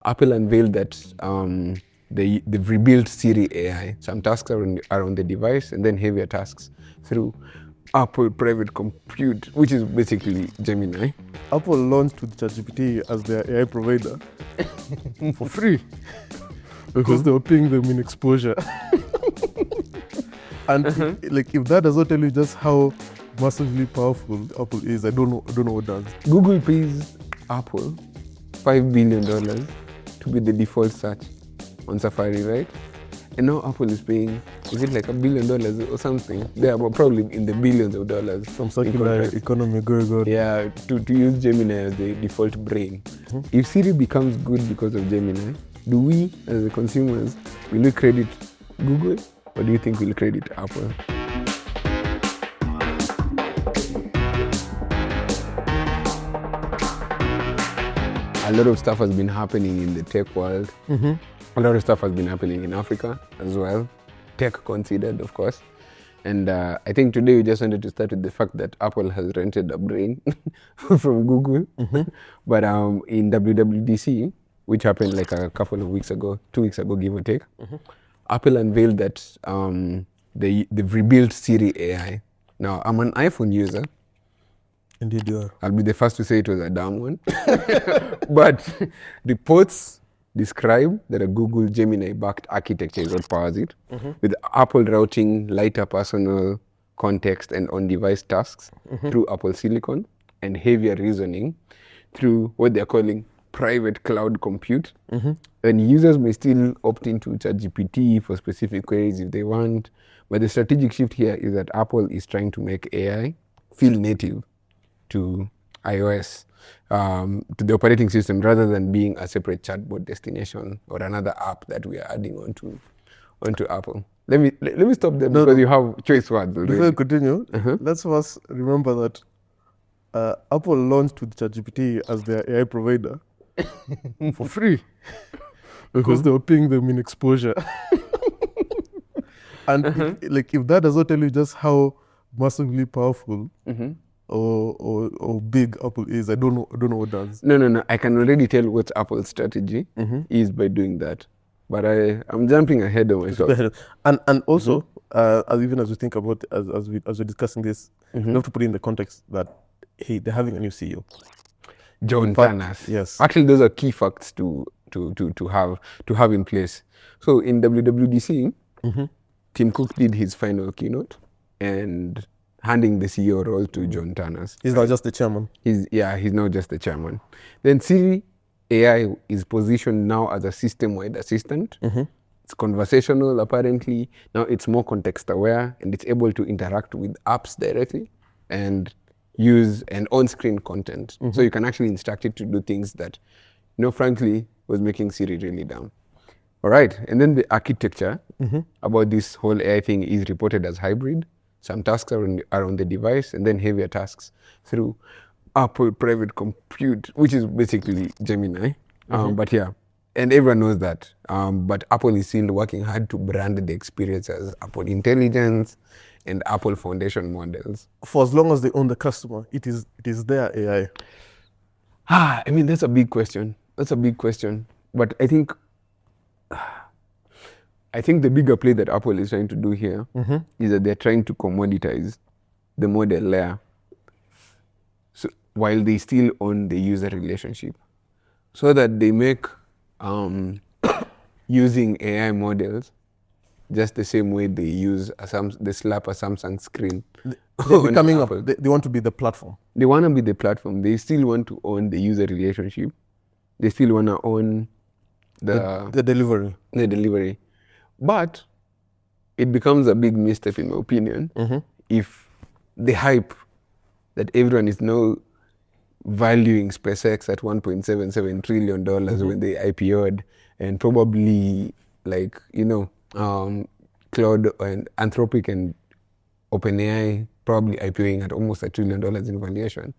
Apple unveiled that they've rebuilt Siri AI. Some tasks are on the device, and then heavier tasks through Apple Private Compute, which is basically Gemini. Apple launched with ChatGPT as their AI provider for free because they were paying them in exposure. And if that does not tell you just how massively powerful Apple is, I don't know what does. Google pays Apple $5 billion to be the default search on Safari, right? And now Apple is paying, is it like $1 billion or something? They are probably in the billions of dollars. Some circular economy going on. Yeah, to use Gemini as the default brain. If Siri becomes good because of Gemini, do we as the consumers, will we credit Google, or do you think we'll credit Apple? A lot of stuff has been happening in the tech world. A lot of stuff has been happening in Africa as well, tech considered, of course. And I think today we just wanted to start with the fact that Apple has rented a brain from Google. But in WWDC, which happened like a couple of weeks ago, 2 weeks ago, give or take, Apple unveiled that they've rebuilt Siri AI. Now, I'm an iPhone user. Indeed you are. I'll be the first to say it was a dumb one. But reports describe that a Google Gemini-backed architecture is what powers it, with Apple routing lighter personal context and on-device tasks through Apple Silicon, and heavier reasoning through what they're calling private cloud compute. And users may still opt into ChatGPT for specific queries if they want, but the strategic shift here is that Apple is trying to make AI feel native to iOS, to the operating system, rather than being a separate chatbot destination or another app that we are adding onto Apple. Let me stop there because you have choice words already. Before we continue, let's first remember that Apple launched with ChatGPT as their AI provider for free because they were paying them in exposure. And if that does not tell you just how massively powerful or big Apple is, I don't know what does. No. I can already tell what Apple's strategy is by doing that. But I'm jumping ahead of myself. And also, even as we think about as we're discussing this, we have to put in the context that they're having a new CEO. John Ternus. Yes. Actually, those are key facts to have in place. So in WWDC, Tim Cook did his final keynote and handing the CEO role to John Ternus. He's not just the chairman. He's not just the chairman. Then Siri AI is positioned now as a system-wide assistant. It's conversational, apparently. Now it's more context-aware, and it's able to interact with apps directly and use an on-screen content. So you can actually instruct it to do things that, frankly, was making Siri really dumb. All right, and then the architecture about this whole AI thing is reported as hybrid. Some tasks are on the device, and then heavier tasks through Apple Private Compute, which is basically Gemini. But yeah, and everyone knows that. But Apple is still working hard to brand the experience as Apple Intelligence and Apple Foundation models. For as long as they own the customer, it is their AI. I mean, that's a big question. But I think the bigger play that Apple is trying to do here is that they're trying to commoditize the model layer, so while they still own the user relationship, so that they make using AI models just the same way they use they slap a Samsung screen. They're coming up. They want to be the platform. They want to be the platform. They still want to own the user relationship. They still want to own the delivery. The delivery. But it becomes a big misstep, in my opinion, if the hype that everyone is now valuing SpaceX at $1.77 trillion when they IPO'd, and probably Claude and Anthropic and OpenAI probably IPOing at almost $1 trillion in valuation.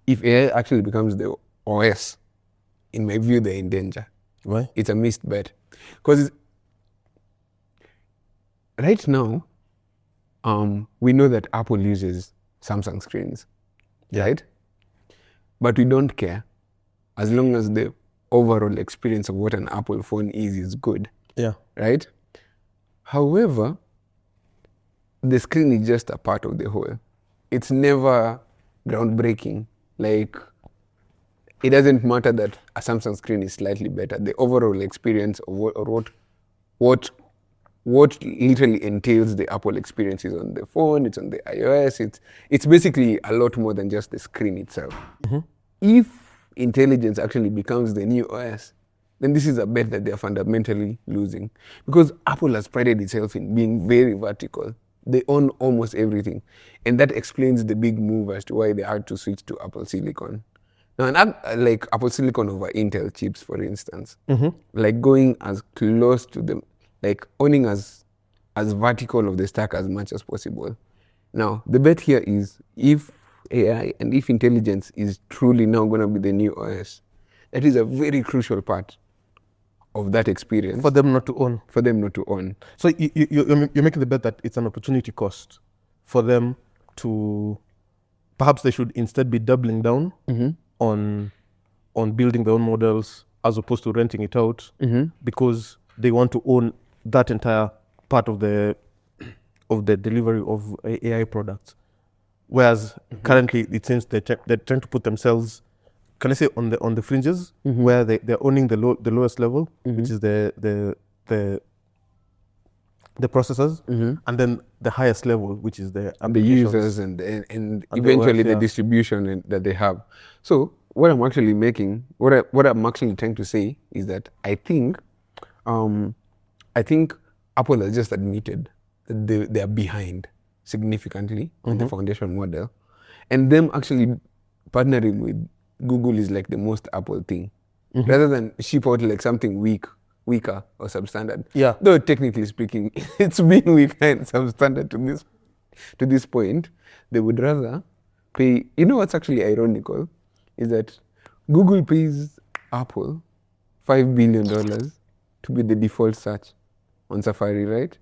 If AI actually becomes the OS, in my view, they're in danger. Why? It's a missed bet. Because right now, we know that Apple uses Samsung screens, right? But we don't care as long as the overall experience of what an Apple phone is good, Yeah. right? However, the screen is just a part of the whole. It's never groundbreaking. Like, it doesn't matter that a Samsung screen is slightly better. The overall experience of what literally entails the Apple experience is on the phone, it's on the iOS, it's basically a lot more than just the screen itself. If intelligence actually becomes the new OS, then this is a bet that they're fundamentally losing. Because Apple has prided itself in being very vertical. They own almost everything. And that explains the big move as to why they had to switch to Apple Silicon. Now, like Apple Silicon over Intel chips, for instance, like going as close to them, like owning as vertical of the stack as much as possible. Now, the bet here is if AI and if intelligence is truly now going to be the new OS, that is a very crucial part of that experience. For them not to own. For them not to own. So you're making the bet that it's an opportunity cost for them to, perhaps they should instead be doubling down on building their own models as opposed to renting it out because they want to own that entire part of the delivery of AI products. Whereas currently it seems they're trying to put themselves, can I say, on the fringes where they're owning the lowest level, which is the processors, and then the highest level, which is the users and eventually the distribution that they have. So what I'm actually trying to say is that I think Apple has just admitted that they are behind significantly on the foundation model, and them actually partnering with Google is like the most Apple thing, rather than ship out like something weaker or substandard. Yeah. Though technically speaking, it's been weaker and substandard to this point. They would rather pay. You know what's actually ironical is that Google pays Apple $5 billion to be the default search on Safari, right?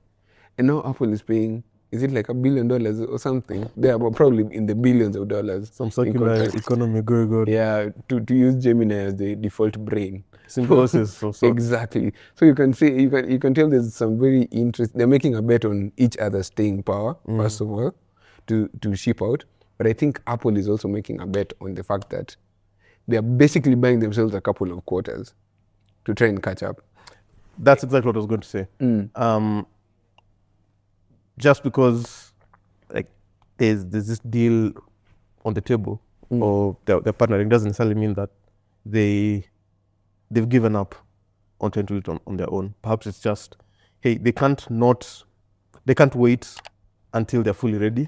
And now Apple is paying, is it like $1 billion or something? They are probably in the billions of dollars. Some circular economy going on. Yeah, to use Gemini as the default brain. Symbiosis of sorts. Exactly. So you can see, you can tell there's some very interesting, they're making a bet on each other's staying power, first of all, to ship out. But I think Apple is also making a bet on the fact that they're basically buying themselves a couple of quarters to try and catch up. That's exactly what I was going to say. Just because like there's this deal on the table or they're partnering doesn't necessarily mean that they've given up on trying to do it on their own. Perhaps it's just, hey, they can't wait until they're fully ready.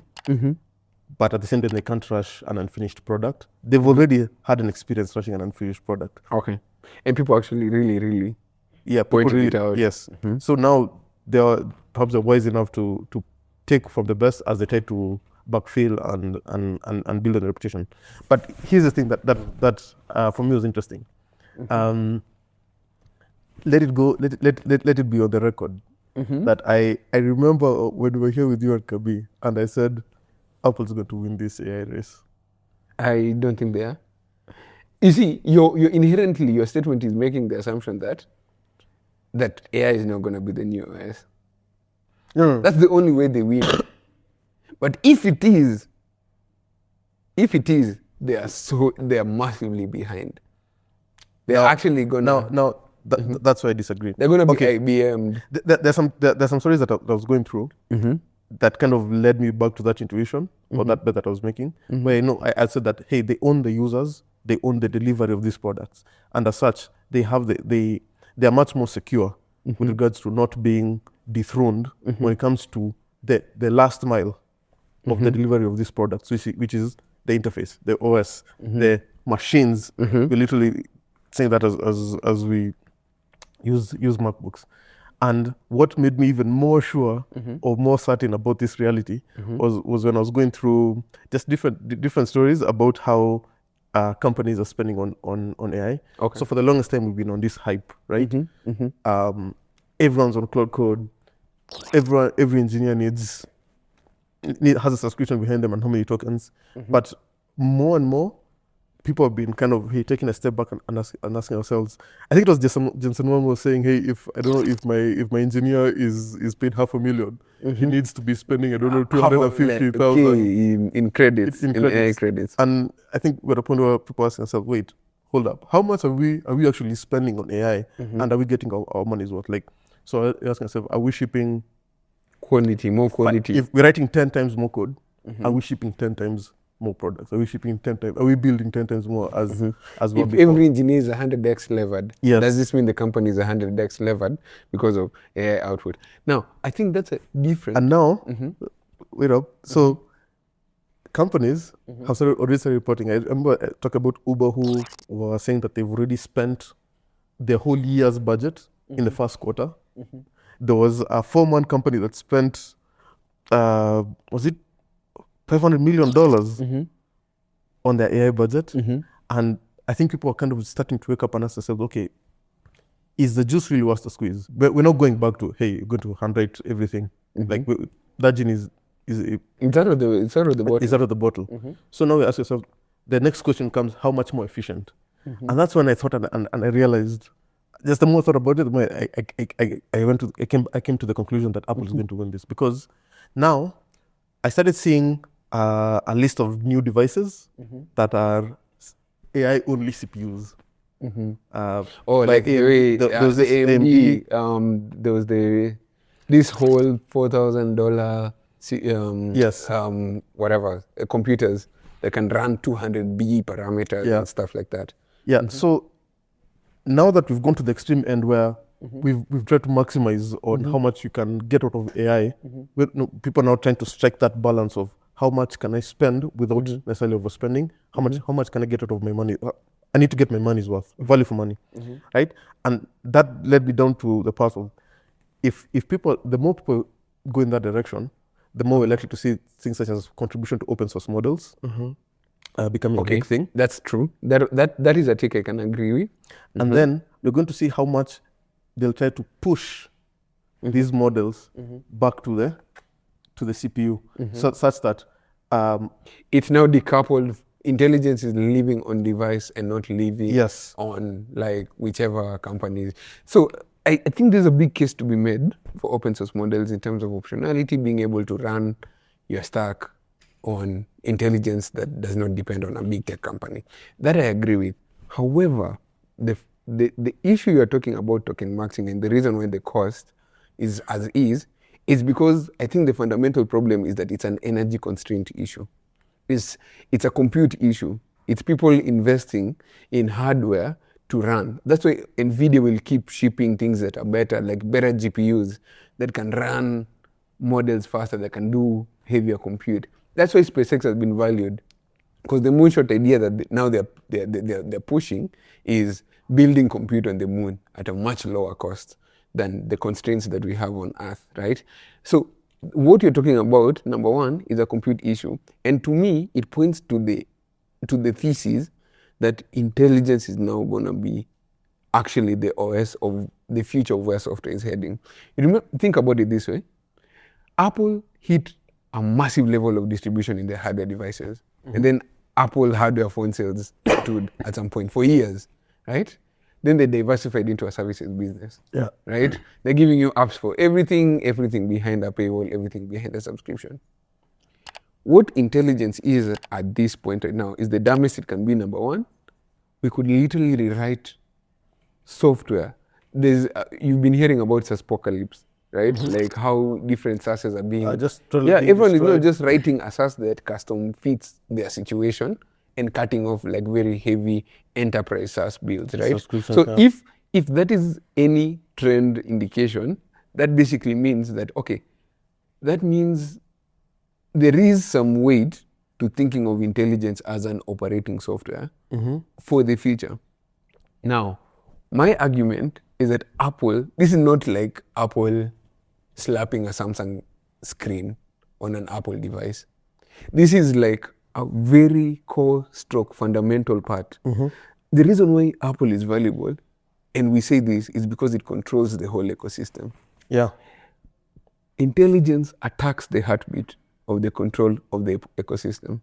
But at the same time, they can't rush an unfinished product. They've already had an experience rushing an unfinished product. Okay. And people actually really pointed it out. Yes. So now perhaps they're wise enough to take from the best as they try to backfill and build a reputation. But here's the thing that for me was interesting. Let it go. Let it be on the record that I remember when we were here with you at Kabi, and I said Apple's going to win this AI race. I don't think they are. You see, you're inherently, your statement is making the assumption that AI is not going to be the new OS. No. That's the only way they win. But if it is, they are massively behind. They're actually going to. That's why I disagree. They're going to be IBM. There's some stories that I was going through that kind of led me back to that intuition or that bet that I was making. Where I said that, hey, they own the users, they own the delivery of these products, and as such, they are much more secure with regards to not being dethroned when it comes to the last mile of the delivery of these products, which is the interface, the OS, the machines. We literally say that as we use MacBooks. And what made me even more sure or more certain about this reality was when I was going through just different stories about how companies are spending on AI. Okay. So for the longest time, we've been on this hype, right? Everyone's on cloud code. Every engineer has a subscription behind them and how many tokens. But more and more, people have been kind of taking a step back and asking ourselves. I think it was Jensen Wong was saying, hey, if my engineer is paid $500,000, he needs to be spending, I don't know, 250,000 in credits, in AI credits. And I think we're at a point where people ask themselves, wait, hold up, how much are we actually spending on AI, and are we getting our money's worth? Like, so I ask myself, are we shipping more quality? If we're writing 10 times more code, are we shipping 10 times more products? Are we shipping 10 times? Are we building 10 times more as well? If every engineer is 100x levered, yes. Does this mean the company is 100x levered because of AI output? Now, I think that's a different. And now, wait up. So companies have already started reporting. I remember I talked about Uber, who were saying that they've already spent their whole year's budget in the first quarter. There was a 4-man company that spent, was it $500 million on their AI budget? And I think people are kind of starting to wake up and ask themselves, okay, is the juice really worth the squeeze? But we're not going back to, hey, you're going to handwrite everything. Like that gene is it's out of the bottle. It's out of the bottle. So now we ask yourself, the next question comes, how much more efficient? And that's when I thought and I realized, just the more I thought about it, the more I came to the conclusion that Apple is going to win this, because now I started seeing a list of new devices that are AI only CPUs. Like the way there was the AMD, there was this whole $4,000 whatever computers that can run 200B parameters and stuff like that. So now that we've gone to the extreme end where we've tried to maximize on how much you can get out of AI, people are now trying to strike that balance of how much can I spend without necessarily overspending, how much can I get out of my money. I need to get my money's worth, value for money, right? And that led me down to the path of, if people, the more people go in that direction, the more we're likely to see things such as contribution to open source models becoming a big thing. That's true. That is a take I can agree with. And then we're going to see how much they'll try to push these models back to the CPU, such that it's now decoupled. Intelligence is living on device and not living on like whichever companies. So I think there's a big case to be made for open source models in terms of optionality, being able to run your stack on intelligence that does not depend on a big tech company. That I agree with. However, the issue you're talking about token maxing and the reason why the cost is as is because I think the fundamental problem is that it's an energy constraint issue. It's a compute issue. It's people investing in hardware to run. That's why NVIDIA will keep shipping things that are better, like better GPUs that can run models faster, that can do heavier compute. That's why SpaceX has been valued, because the moonshot idea that now they're pushing is building compute on the moon at a much lower cost than the constraints that we have on Earth, right? So what you're talking about, number one, is a compute issue. And to me, it points to the thesis that intelligence is now going to be actually the OS of the future of where software is heading. Think about it this way. Apple hit a massive level of distribution in their hardware devices. And then Apple hardware phone sales stood at some point for years, right? Then they diversified into a services business, right? They're giving you apps for everything behind a paywall, everything behind a subscription. What intelligence is at this point right now is the dumbest it can be, number one. We could literally rewrite software. You've been hearing about SaaSpocalypse, right? Like how different SaaSes are being... everyone is not just writing a SaaS that custom fits their situation and cutting off like very heavy enterprise SaaS builds, right? So if that is any trend indication, that basically means that, that means there is some weight to thinking of intelligence as an operating software for the future. Now, my argument is that Apple, this is not like Apple slapping a Samsung screen on an Apple device. This is like a very core stroke fundamental part. The reason why Apple is valuable, and we say this, is because it controls the whole ecosystem. Intelligence attacks the heartbeat of the control of the ecosystem.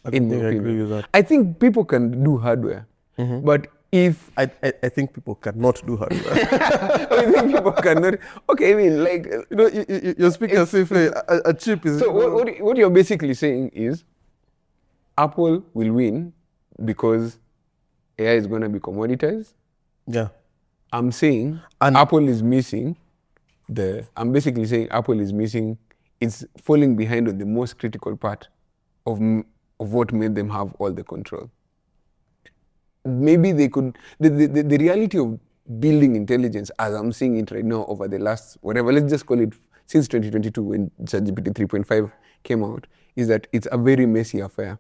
in my think I agree opinion. with that. I think people can do hardware, but if I think people cannot do hardware. I think people cannot. Okay, I mean, like, You're speaking as if a chip is. so what you're basically saying is Apple will win because AI is going to be commoditized. Yeah. I'm saying Apple is missing I'm basically saying Apple is missing, it's falling behind on the most critical part of what made them have all the control. Maybe they could, the reality of building intelligence as I'm seeing it right now over the last, whatever, let's just call it since 2022 when ChatGPT 3.5 came out, is that it's a very messy affair.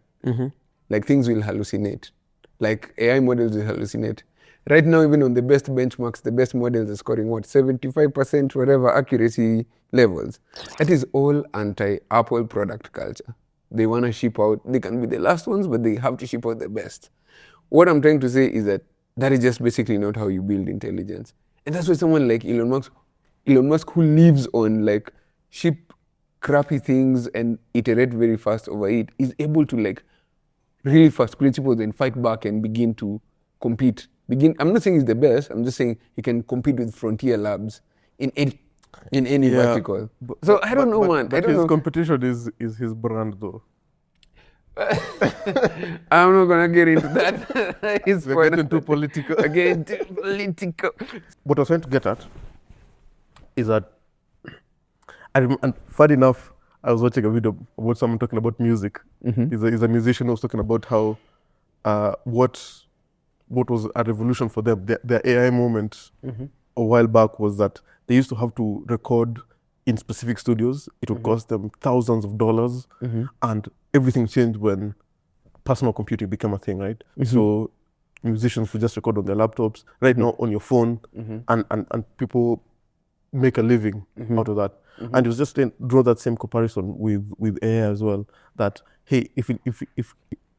Like things will hallucinate. Like AI models will hallucinate. Right now, even on the best benchmarks, the best models are scoring 75% whatever accuracy levels. That is all anti-Apple product culture. They want to ship out, they can be the last ones, but they have to ship out the best. What I'm trying to say is that is just basically not how you build intelligence. And that's why someone like Elon Musk who lives on like ship crappy things and iterate very fast over it, is able to like really fast principles and fight back and begin to compete. I'm not saying he's the best, I'm just saying he can compete with frontier labs in any vertical. So I don't know, man. But his competition is his brand, though. I'm not gonna get into that. We're getting too political. Again, too political. What I was trying to get at is that, and funny enough, I was watching a video about someone talking about music. He's a musician who was talking about how what was a revolution for them, their AI moment a while back was that they used to have to record in specific studios. It would cost them thousands of dollars, and everything changed when personal computing became a thing, right? So musicians would just record on their laptops, right now on your phone, and people make a living out of that. And it was just draw that same comparison with AI as well, that, hey, if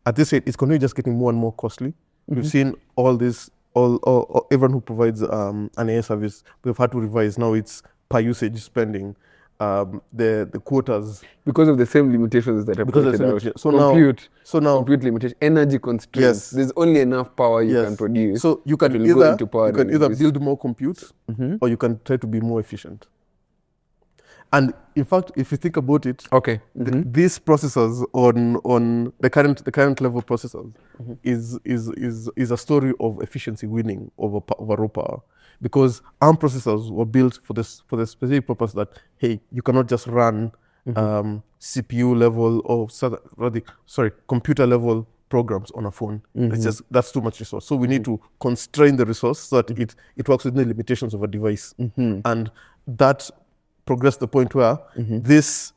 at this rate, it's going to be just getting more and more costly. We've seen all this, all everyone who provides an AI service, we've had to revise. Now it's per usage spending, the quotas. Because of the same limitations that are pointed out. Compute limitation, energy constraints. There's only enough power you can produce. So you can either build more compute or you can try to be more efficient. And in fact, if you think about it, these processors on the current level processors is a story of efficiency winning over raw power, because ARM processors were built for the specific purpose that, hey, you cannot just run CPU level or computer level programs on a phone. That's too much resource. So we need to constrain the resource so that it works within the limitations of a device, and that progressed to the point where this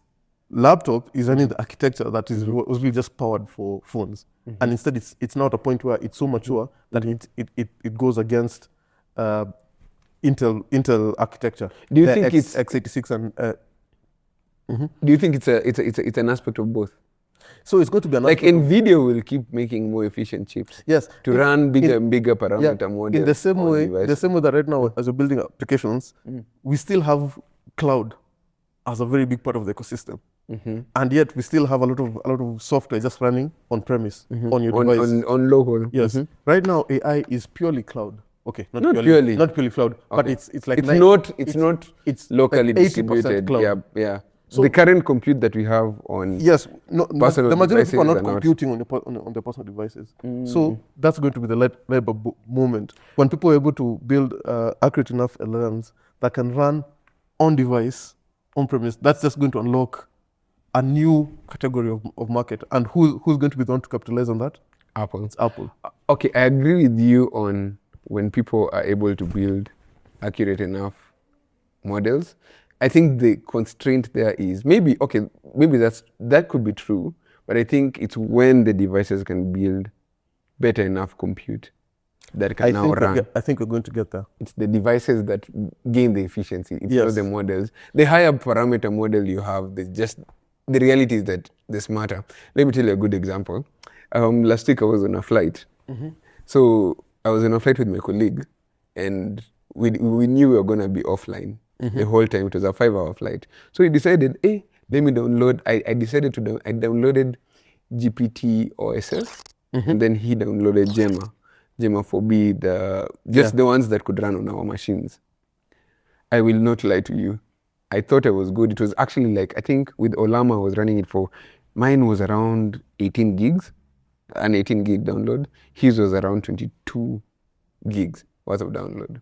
laptop is running the architecture that was really just powered for phones, and instead it's now at a point where it's so mature that it goes against Intel architecture. Do you think it's x86 and? Do you think it's an aspect of both? So it's going to be an like NVIDIA will keep making more efficient chips. Yes, to run bigger and bigger parameter models. In the same way that right now, as we're building applications, we still have cloud as a very big part of the ecosystem, and yet we still have a lot of software just running on premise on your device on local. Yes, right now AI is purely cloud. Okay, not purely cloud, but it's like it's locally like distributed. Cloud. Yeah. So the current compute that we have on the majority of people are not computing on the personal devices. So that's going to be the light bulb moment when people are able to build accurate enough LLMs that can run on device, on premise. That's just going to unlock a new category of market. And who's going to be the one to capitalize on that? Apple. It's Apple. Okay, I agree with you on when people are able to build accurate enough models. I think the constraint there is maybe that could be true, but I think it's when the devices can build better enough compute that can now run. I think we're going to get there. It's the devices that gain the efficiency. It's not the models. The higher parameter model you have, the reality is that they're smarter. Let me tell you a good example. Last week I was on a flight. So I was on a flight with my colleague, and we knew we were going to be offline the whole time. It was a 5-hour flight. So we decided, let me download. I downloaded GPT OSS, and then he downloaded Gemma 4B, the ones that could run on our machines. I will not lie to you. I thought it was good. It was actually like, I think with Olama I was running it for, mine was around 18 gigs, an 18 gig download. His was around 22 gigs worth of download.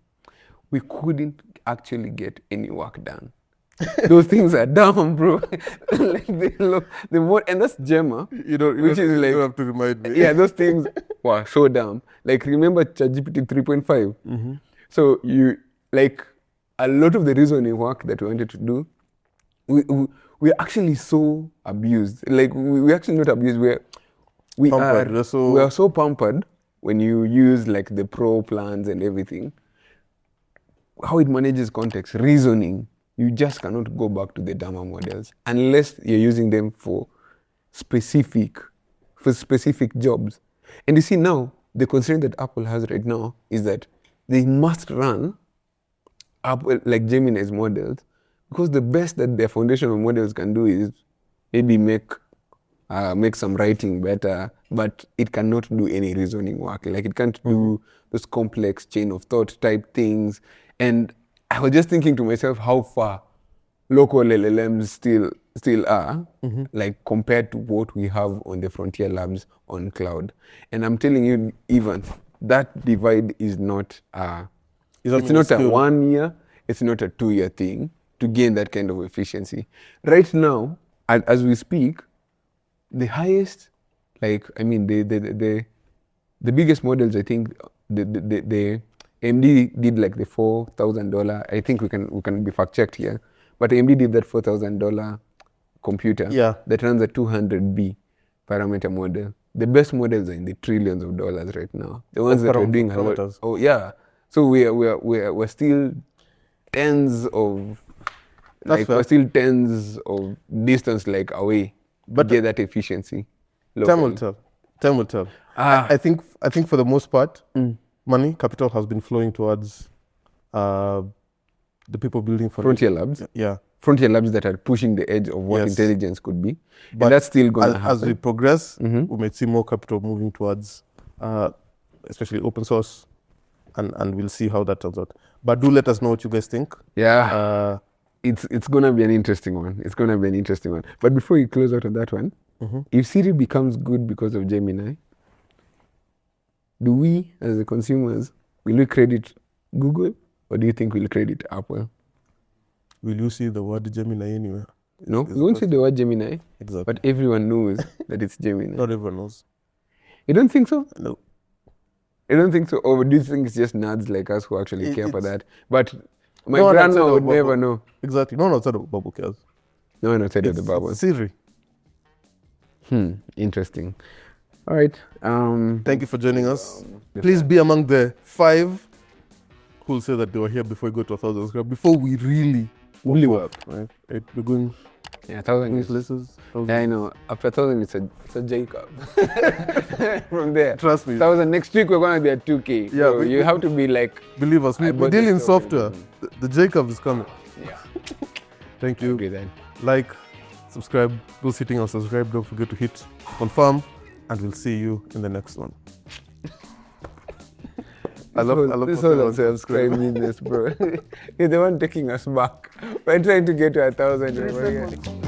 We couldn't actually get any work done. Those things are dumb, bro. Like and that's Gemma. You don't have to remind me. Yeah, those things were so dumb. Like, remember ChatGPT 3.5? So you, like, a lot of the reasoning work that we wanted to do, we're actually so abused. Like, we're actually not abused. We are so pampered when you use like the pro plans and everything. How it manages context, reasoning, you just cannot go back to the dumber models unless you're using them for specific jobs. And you see now, the constraint that Apple has right now is that they must run Apple, like Gemini's models, because the best that their foundational models can do is maybe make some writing better, but it cannot do any reasoning work. Like, it can't do those complex chain of thought type things. And I was just thinking to myself how far local LLMs still are, like, compared to what we have on the frontier labs on cloud. And I'm telling you, even that divide is not it's not a 1 year, it's not a 2 year thing to gain that kind of efficiency. Right now, as we speak, the highest, like, I mean, the biggest models, I think, the AMD did like the $4,000. I think we can be fact checked here, but AMD did that $4,000 computer that runs a 200B parameter model. The best models are in the trillions of dollars right now. The ones that we're doing a lot. Oh yeah. So we're still tens of distance like away, but to get that efficiency. Time will tell. I think for the most part, capital has been flowing towards the people building frontier labs. Yeah. Frontier labs that are pushing the edge of what intelligence could be. But and that's still going to happen. As we progress, we might see more capital moving towards, especially open source, and we'll see how that turns out. But do let us know what you guys think. Yeah. It's going to be an interesting one. But before you close out on that one, if Siri becomes good because of Gemini, do we, as the consumers, will we credit Google, or do you think we'll credit Apple? Will you see the word Gemini anywhere? No, we won't see the word Gemini. Exactly. But everyone knows that it's Gemini. Not everyone knows. You don't think so? No. You don't think so? Or do you think it's just nerds like us who actually care for that? But my grandma would never know. Exactly. No one outside of the bubble cares. No one outside of the bubble. Siri. Interesting. All right. Thank you for joining us. Please be among the 5 who'll say that they were here before we go to 1,000 subscribers. Before we really blew up, right? We're going. Yeah, 1,000 places. Yeah, I know. After 1,000, it's a Jacob. From there, trust me. 1,000 next week we're gonna be at 2K. Yeah, so you have to be like. Believe us, we deal in software. The Jacob is coming. Yeah. Thank you. Okay then. Like, subscribe. Those hitting on subscribe, don't forget to hit confirm, and we'll see you in the next one. I love this whole subscribe business, bro. You're the one taking us back. We're trying to get to 1,000.